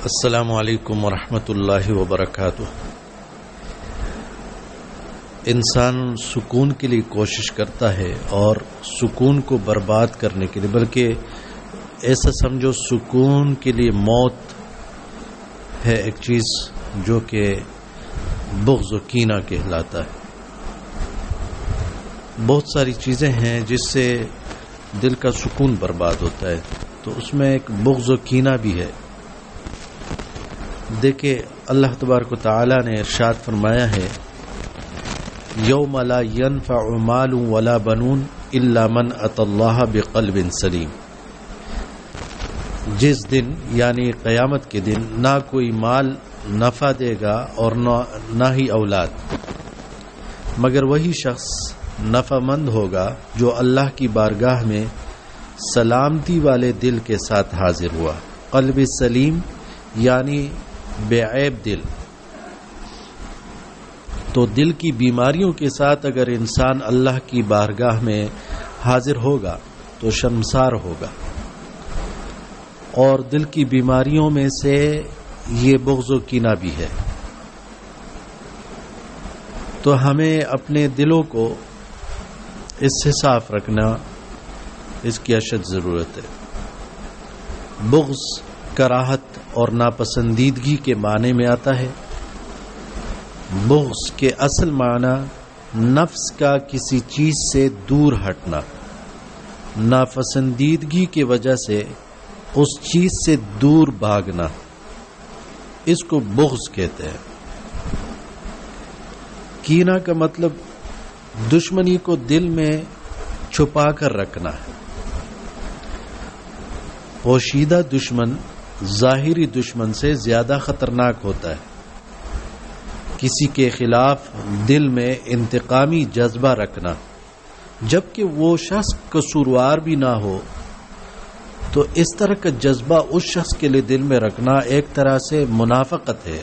السلام علیکم ورحمۃ اللہ وبرکاتہ۔ انسان سکون کے لیے کوشش کرتا ہے اور سکون کو برباد کرنے کے لیے، بلکہ ایسا سمجھو سکون کے لیے موت ہے ایک چیز جو کہ بغض و کینہ کہلاتا ہے۔ بہت ساری چیزیں ہیں جس سے دل کا سکون برباد ہوتا ہے، تو اس میں ایک بغض و کینہ بھی ہے۔ دیکھیں اللہ تبارک و تعالی نے ارشاد فرمایا ہے، یوم لا ينفع مال ولا بنون الا من اتى الله بقلب سلیم۔ جس دن یعنی قیامت کے دن نہ کوئی مال نفع دے گا اور نہ ہی اولاد، مگر وہی شخص نفع مند ہوگا جو اللہ کی بارگاہ میں سلامتی والے دل کے ساتھ حاضر ہوا۔ قلب سلیم یعنی بے عیب دل۔ تو دل کی بیماریوں کے ساتھ اگر انسان اللہ کی بارگاہ میں حاضر ہوگا تو شرمسار ہوگا، اور دل کی بیماریوں میں سے یہ بغض و کینہ بھی ہے۔ تو ہمیں اپنے دلوں کو اس سے صاف رکھنا، اس کی اشد ضرورت ہے۔ بغض کراہت اور ناپسندیدگی کے معنی میں آتا ہے۔ بغض کے اصل معنی نفس کا کسی چیز سے دور ہٹنا، ناپسندیدگی کی وجہ سے اس چیز سے دور بھاگنا، اس کو بغض کہتے ہیں۔ کینہ کا مطلب دشمنی کو دل میں چھپا کر رکھنا ہے۔ پوشیدہ دشمن ظاہری دشمن سے زیادہ خطرناک ہوتا ہے۔ کسی کے خلاف دل میں انتقامی جذبہ رکھنا، جبکہ وہ شخص قصوروار بھی نہ ہو، تو اس طرح کا جذبہ اس شخص کے لیے دل میں رکھنا ایک طرح سے منافقت ہے،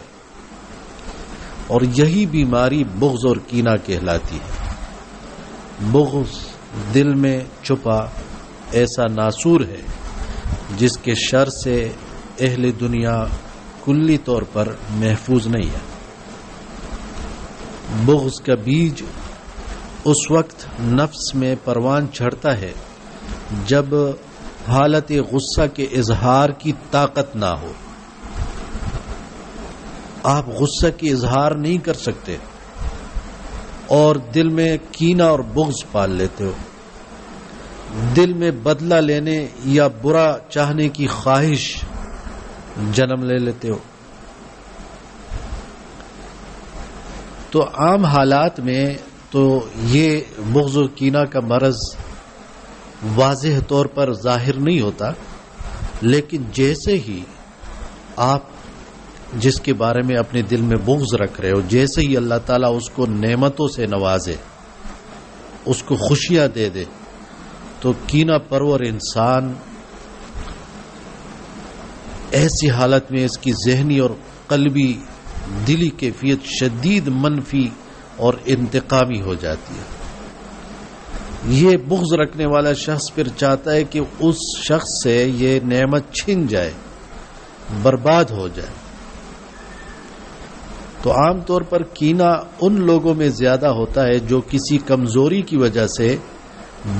اور یہی بیماری بغض اور کینہ کہلاتی ہے۔ بغض دل میں چھپا ایسا ناسور ہے جس کے شر سے اہل دنیا کلی طور پر محفوظ نہیں ہے۔ بغض کا بیج اس وقت نفس میں پروان چڑھتا ہے جب حالت غصہ کے اظہار کی طاقت نہ ہو۔ آپ غصہ کی اظہار نہیں کر سکتے اور دل میں کینہ اور بغض پال لیتے ہو، دل میں بدلہ لینے یا برا چاہنے کی خواہش جنم لے لیتے ہو۔ تو عام حالات میں تو یہ بغض و کینہ کا مرض واضح طور پر ظاہر نہیں ہوتا، لیکن جیسے ہی آپ جس کے بارے میں اپنے دل میں بغض رکھ رہے ہو، جیسے ہی اللہ تعالیٰ اس کو نعمتوں سے نوازے، اس کو خوشیاں دے دے، تو کینہ پرور انسان ایسی حالت میں اس کی ذہنی اور قلبی دلی کیفیت شدید منفی اور انتقامی ہو جاتی ہے۔ یہ بغض رکھنے والا شخص پھر چاہتا ہے کہ اس شخص سے یہ نعمت چھن جائے، برباد ہو جائے۔ تو عام طور پر کینہ ان لوگوں میں زیادہ ہوتا ہے جو کسی کمزوری کی وجہ سے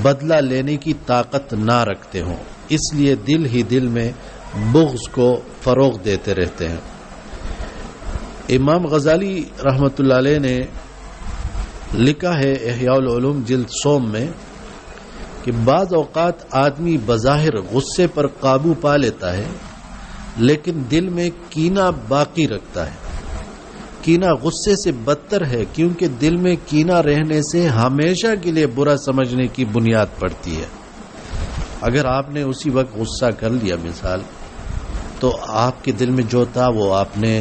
بدلہ لینے کی طاقت نہ رکھتے ہوں، اس لیے دل ہی دل میں بغض کو فروغ دیتے رہتے ہیں۔ امام غزالی رحمۃ اللہ علیہ نے لکھا ہے احیاء العلوم جلد 100 میں کہ بعض اوقات آدمی بظاہر غصے پر قابو پا لیتا ہے، لیکن دل میں کینہ باقی رکھتا ہے۔ کینہ غصے سے بدتر ہے، کیونکہ دل میں کینہ رہنے سے ہمیشہ کے لیے برا سمجھنے کی بنیاد پڑتی ہے۔ اگر آپ نے اسی وقت غصہ کر لیا مثال، تو آپ کے دل میں جو تھا وہ آپ نے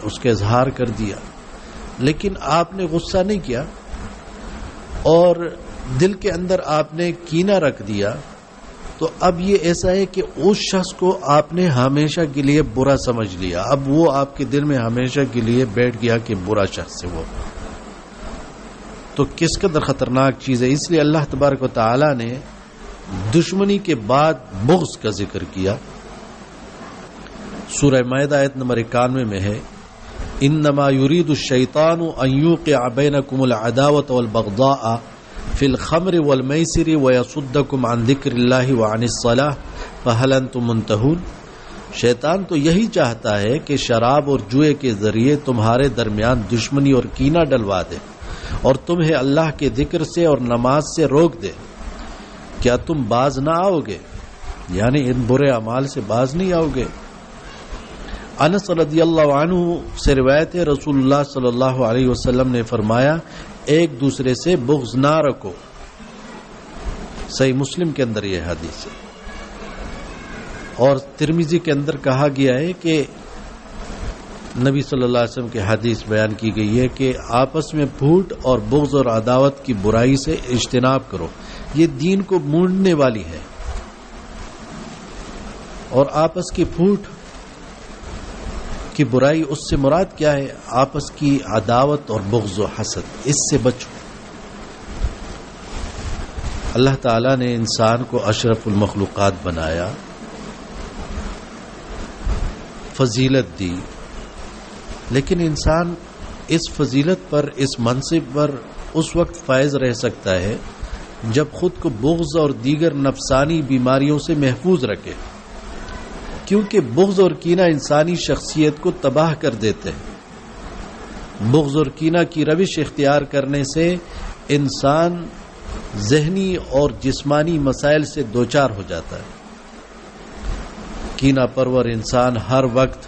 اس کا اظہار کر دیا، لیکن آپ نے غصہ نہیں کیا اور دل کے اندر آپ نے کینہ رکھ دیا، تو اب یہ ایسا ہے کہ اس شخص کو آپ نے ہمیشہ کے لیے برا سمجھ لیا، اب وہ آپ کے دل میں ہمیشہ کے لیے بیٹھ گیا کہ برا شخص ہے وہ۔ تو کس قدر خطرناک چیز ہے۔ اس لیے اللہ تبارک و تعالی نے دشمنی کے بعد بغض کا ذکر کیا، سورہ مائدہ آیت نمبر 91 میں ہے انما یرید الشیطان ان یوقع بینکم العداوۃ والبغضاء فی الخمر والمیسر ویصدکم عن ذکر اللہ وعن الصلاۃ فہل انتم منتہون. شیطان تو یہی چاہتا ہے کہ شراب اور جوئے کے ذریعے تمہارے درمیان دشمنی اور کینہ ڈلوا دے اور تمہیں اللہ کے ذکر سے اور نماز سے روک دے. کیا تم باز نہ آؤ گے؟ یعنی ان برے اعمال سے باز نہیں آؤ گے. انس رضی اللہ عنہ سے روایت ہے رسول اللہ صلی اللہ علیہ وسلم نے فرمایا ایک دوسرے سے بغض نہ رکھو. صحیح مسلم کے اندر یہ حدیث ہے. اور ترمذی کے اندر کہا گیا ہے کہ نبی صلی اللہ علیہ وسلم کی حدیث بیان کی گئی ہے کہ آپس میں پھوٹ اور بغض اور عداوت کی برائی سے اجتناب کرو. یہ دین کو مونڈنے والی ہے. اور آپس کی پھوٹ کی برائی اس سے مراد کیا ہے؟ آپس کی عداوت اور بغض و حسد، اس سے بچو. اللہ تعالیٰ نے انسان کو اشرف المخلوقات بنایا، فضیلت دی، لیکن انسان اس فضیلت پر، اس منصب پر اس وقت فائز رہ سکتا ہے جب خود کو بغض اور دیگر نفسانی بیماریوں سے محفوظ رکھے، کیونکہ بغض اور کینہ انسانی شخصیت کو تباہ کر دیتے ہیں. بغض اور کینہ کی روش اختیار کرنے سے انسان ذہنی اور جسمانی مسائل سے دوچار ہو جاتا ہے. کینہ پرور انسان ہر وقت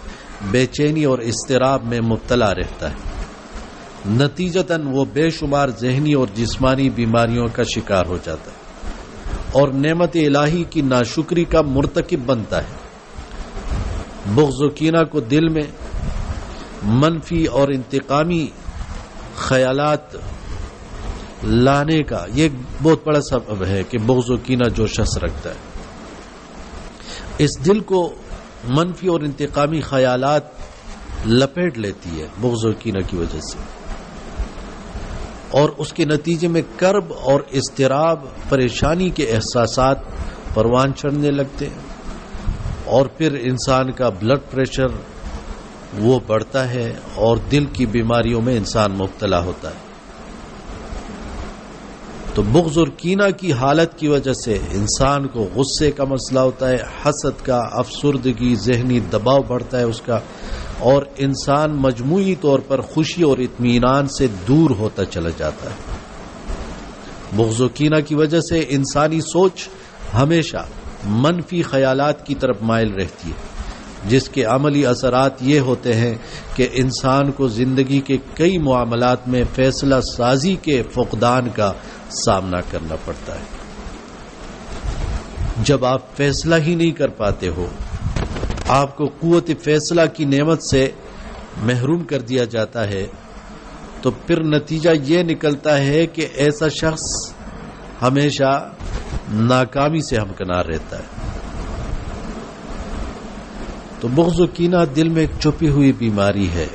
بے چینی اور اضطراب میں مبتلا رہتا ہے. نتیجتاً وہ بے شمار ذہنی اور جسمانی بیماریوں کا شکار ہو جاتا ہے اور نعمت الہی کی ناشکری کا مرتکب بنتا ہے. بغض و کینہ کو دل میں منفی اور انتقامی خیالات لانے کا یہ بہت بڑا سبب ہے کہ بغض و کینہ جو شخص رکھتا ہے اس دل کو منفی اور انتقامی خیالات لپیٹ لیتی ہے بغض و کینہ کی وجہ سے، اور اس کے نتیجے میں کرب اور اضطراب، پریشانی کے احساسات پروان چڑھنے لگتے ہیں اور پھر انسان کا بلڈ پریشر وہ بڑھتا ہے اور دل کی بیماریوں میں انسان مبتلا ہوتا ہے. تو بغض اور کینہ کی حالت کی وجہ سے انسان کو غصے کا مسئلہ ہوتا ہے، حسد کا، افسردگی، ذہنی دباؤ بڑھتا ہے اس کا، اور انسان مجموعی طور پر خوشی اور اطمینان سے دور ہوتا چلا جاتا ہے. بغض و کینہ کی وجہ سے انسانی سوچ ہمیشہ منفی خیالات کی طرف مائل رہتی ہے، جس کے عملی اثرات یہ ہوتے ہیں کہ انسان کو زندگی کے کئی معاملات میں فیصلہ سازی کے فقدان کا سامنا کرنا پڑتا ہے. جب آپ فیصلہ ہی نہیں کر پاتے ہو، آپ کو قوت فیصلہ کی نعمت سے محروم کر دیا جاتا ہے، تو پھر نتیجہ یہ نکلتا ہے کہ ایسا شخص ہمیشہ ناکامی سے ہمکنار رہتا ہے. تو بغض و کینہ دل میں ایک چھپی ہوئی بیماری ہے.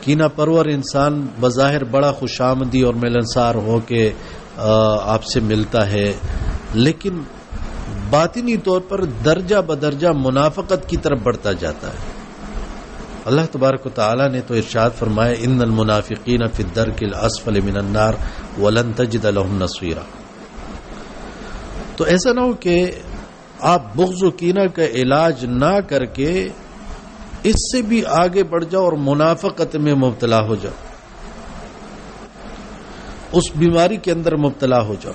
کینہ پرور انسان بظاہر بڑا خوش آمدی اور ملنسار ہو کے آپ سے ملتا ہے، لیکن باطنی طور پر درجہ بدرجہ منافقت کی طرف بڑھتا جاتا ہے. اللہ تبارک و تعالی نے تو ارشاد فرمایا ان المنافقین فی الدرک الاسفل من النار ولن تجد لهم نصیرا. تو ایسا نہ ہو کہ آپ بغض و کینہ کا علاج نہ کر کے اس سے بھی آگے بڑھ جاؤ اور منافقت میں مبتلا ہو جاؤ، اس بیماری کے اندر مبتلا ہو جاؤ.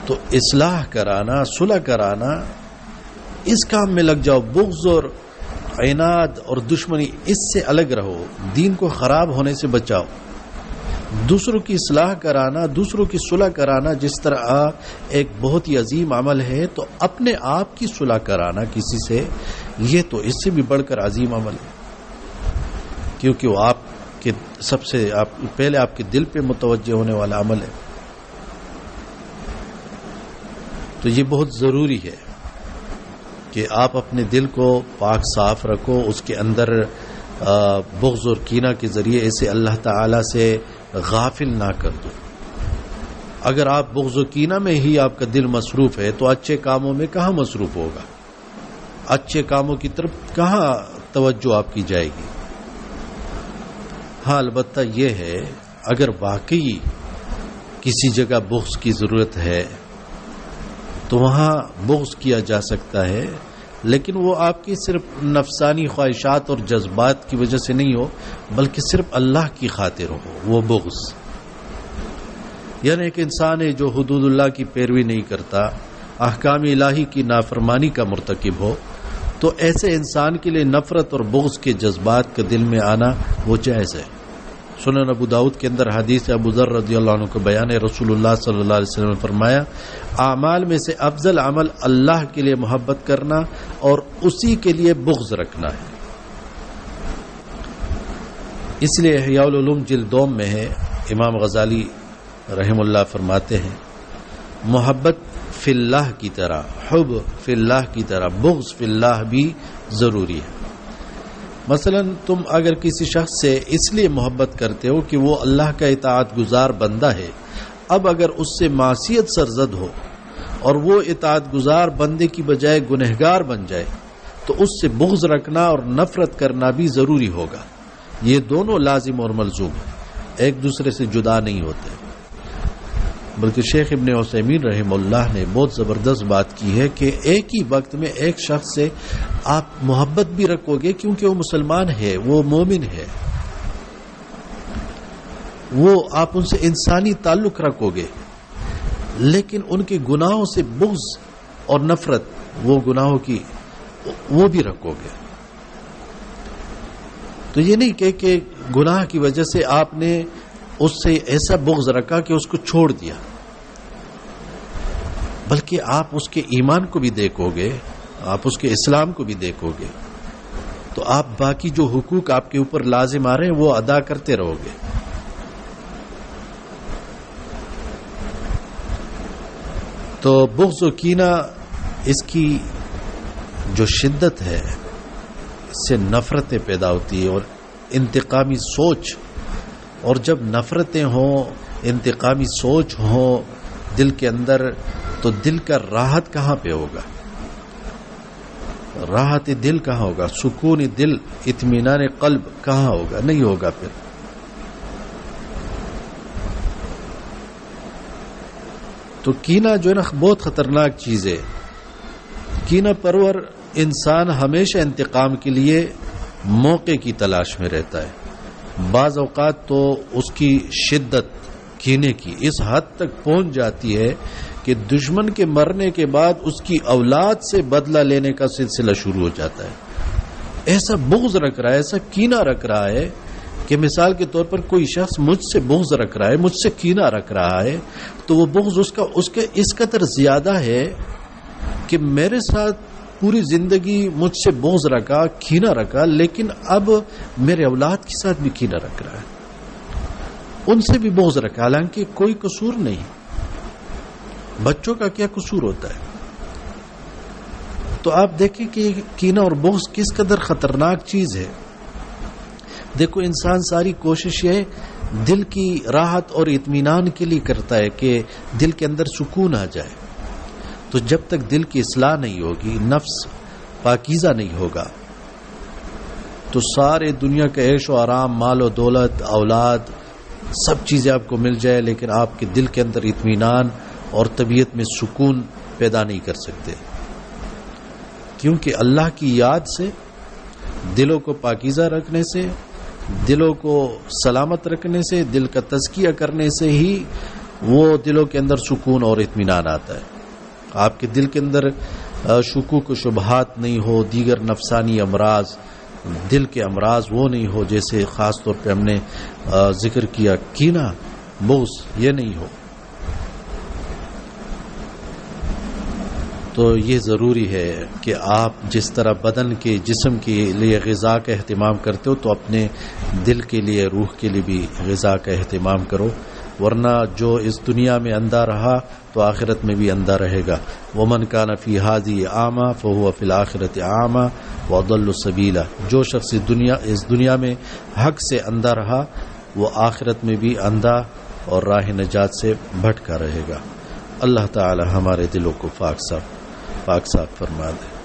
تو اصلاح کرانا، صلح کرانا، اس کام میں لگ جاؤ. بغض اور عناد اور دشمنی، اس سے الگ رہو، دین کو خراب ہونے سے بچاؤ. دوسروں کی اصلاح کرانا، دوسروں کی صلح کرانا جس طرح ایک بہت ہی عظیم عمل ہے، تو اپنے آپ کی صلح کرانا کسی سے، یہ تو اس سے بھی بڑھ کر عظیم عمل ہے، کیونکہ وہ آپ کے سب سے پہلے آپ کے دل پہ متوجہ ہونے والا عمل ہے. تو یہ بہت ضروری ہے کہ آپ اپنے دل کو پاک صاف رکھو، اس کے اندر بغض اور کینہ کے ذریعے اسے اللہ تعالی سے غافل نہ کر دو. اگر آپ بغض و کینہ میں ہی آپ کا دل مصروف ہے تو اچھے کاموں میں کہاں مصروف ہوگا؟ اچھے کاموں کی طرف کہاں توجہ آپ کی جائے گی؟ ہاں البتہ یہ ہے اگر واقعی کسی جگہ بغض کی ضرورت ہے تو وہاں بغض کیا جا سکتا ہے، لیکن وہ آپ کی صرف نفسانی خواہشات اور جذبات کی وجہ سے نہیں ہو، بلکہ صرف اللہ کی خاطر ہو وہ بغض. یعنی ایک انسان ہے جو حدود اللہ کی پیروی نہیں کرتا، احکام الہی کی نافرمانی کا مرتکب ہو، تو ایسے انسان کے لیے نفرت اور بغض کے جذبات کا دل میں آنا وہ جائز ہے. سنن ابو داؤد کے اندر حدیث ابو ذر رضی اللہ عنہ کو بیان ہے، رسول اللہ صلی اللہ علیہ وسلم نے فرمایا اعمال میں سے افضل عمل اللہ کے لیے محبت کرنا اور اسی کے لیے بغض رکھنا ہے. اس لیے احیاء العلوم جلد 2 میں ہے، امام غزالی رحم اللہ فرماتے ہیں محبت فی اللہ کی طرح، حب فی اللہ کی طرح بغض فی اللہ بھی ضروری ہے. مثلا تم اگر کسی شخص سے اس لیے محبت کرتے ہو کہ وہ اللہ کا اطاعت گزار بندہ ہے، اب اگر اس سے معصیت سرزد ہو اور وہ اطاعت گزار بندے کی بجائے گنہگار بن جائے تو اس سے بغض رکھنا اور نفرت کرنا بھی ضروری ہوگا. یہ دونوں لازم اور ملزوم ہیں، ایک دوسرے سے جدا نہیں ہوتے. بلکہ شیخ ابن عثیمین رحمہ اللہ نے بہت زبردست بات کی ہے کہ ایک ہی وقت میں ایک شخص سے آپ محبت بھی رکھو گے کیونکہ وہ مسلمان ہے، وہ مومن ہے، وہ آپ ان سے انسانی تعلق رکھو گے، لیکن ان کے گناہوں سے بغض اور نفرت وہ گناہوں کی وہ بھی رکھو گے. تو یہ نہیں کہ گناہ کی وجہ سے آپ نے اس سے ایسا بغض رکھا کہ اس کو چھوڑ دیا، بلکہ آپ اس کے ایمان کو بھی دیکھو گے، آپ اس کے اسلام کو بھی دیکھو گے، تو آپ باقی جو حقوق آپ کے اوپر لازم آ رہے ہیں وہ ادا کرتے رہو گے. تو بغض و کینہ اس کی جو شدت ہے اس سے نفرتیں پیدا ہوتی ہے اور انتقامی سوچ. اور جب نفرتیں ہوں، انتقامی سوچ ہوں دل کے اندر، تو دل کا راحت کہاں پہ ہوگا؟ راحت دل کہاں ہوگا؟ سکون دل، اطمینان قلب کہاں ہوگا؟ نہیں ہوگا. پھر تو کینہ جو ہے نا بہت خطرناک چیز ہے. کینہ پرور انسان ہمیشہ انتقام کے لیے موقع کی تلاش میں رہتا ہے. بعض اوقات تو اس کی شدت کینے کی اس حد تک پہنچ جاتی ہے کہ دشمن کے مرنے کے بعد اس کی اولاد سے بدلہ لینے کا سلسلہ شروع ہو جاتا ہے. ایسا بغض رکھ رہا ہے، ایسا کینہ رکھ رہا ہے کہ مثال کے طور پر کوئی شخص مجھ سے بغض رکھ رہا ہے، مجھ سے کینہ رکھ رہا ہے، تو وہ بغض اس کے اس قدر زیادہ ہے کہ میرے ساتھ پوری زندگی مجھ سے بغض رکھا، کینہ رکھا، لیکن اب میرے اولاد کے ساتھ بھی کینہ رکھ رہا ہے، ان سے بھی بغض رکھا، حالانکہ کوئی قصور نہیں. بچوں کا کیا قصور ہوتا ہے؟ تو آپ دیکھیں کہ کینہ اور بغض کس قدر خطرناک چیز ہے. دیکھو انسان ساری کوشش یہ دل کی راحت اور اطمینان کے لیے کرتا ہے کہ دل کے اندر سکون آ جائے. تو جب تک دل کی اصلاح نہیں ہوگی، نفس پاکیزہ نہیں ہوگا، تو سارے دنیا کا عیش و آرام، مال و دولت، اولاد، سب چیزیں آپ کو مل جائے، لیکن آپ کے دل کے اندر اطمینان اور طبیعت میں سکون پیدا نہیں کر سکتے. کیونکہ اللہ کی یاد سے، دلوں کو پاکیزہ رکھنے سے، دلوں کو سلامت رکھنے سے، دل کا تزکیہ کرنے سے ہی وہ دلوں کے اندر سکون اور اطمینان آتا ہے. آپ کے دل کے اندر شکوک و شبہات نہیں ہو، دیگر نفسانی امراض، دل کے امراض وہ نہیں ہو جیسے خاص طور پہ ہم نے ذکر کیا کینہ، بغض، یہ نہیں ہو. تو یہ ضروری ہے کہ آپ جس طرح بدن کے جسم کے لیے غذا کا اہتمام کرتے ہو تو اپنے دل کے لیے، روح کے لیے بھی غذا کا اہتمام کرو، ورنہ جو اس دنیا میں اندھا رہا تو آخرت میں بھی اندھا رہے گا. ومن کان فی ھذہ اعمی فہو فی الآخرۃ اعمی واضل سبیلا. جو شخص اس دنیا میں حق سے اندھا رہا وہ آخرت میں بھی اندھا اور راہ نجات سے بھٹکا رہے گا۔ اللہ تعالی ہمارے دلوں کو پاک صاف فرما دے۔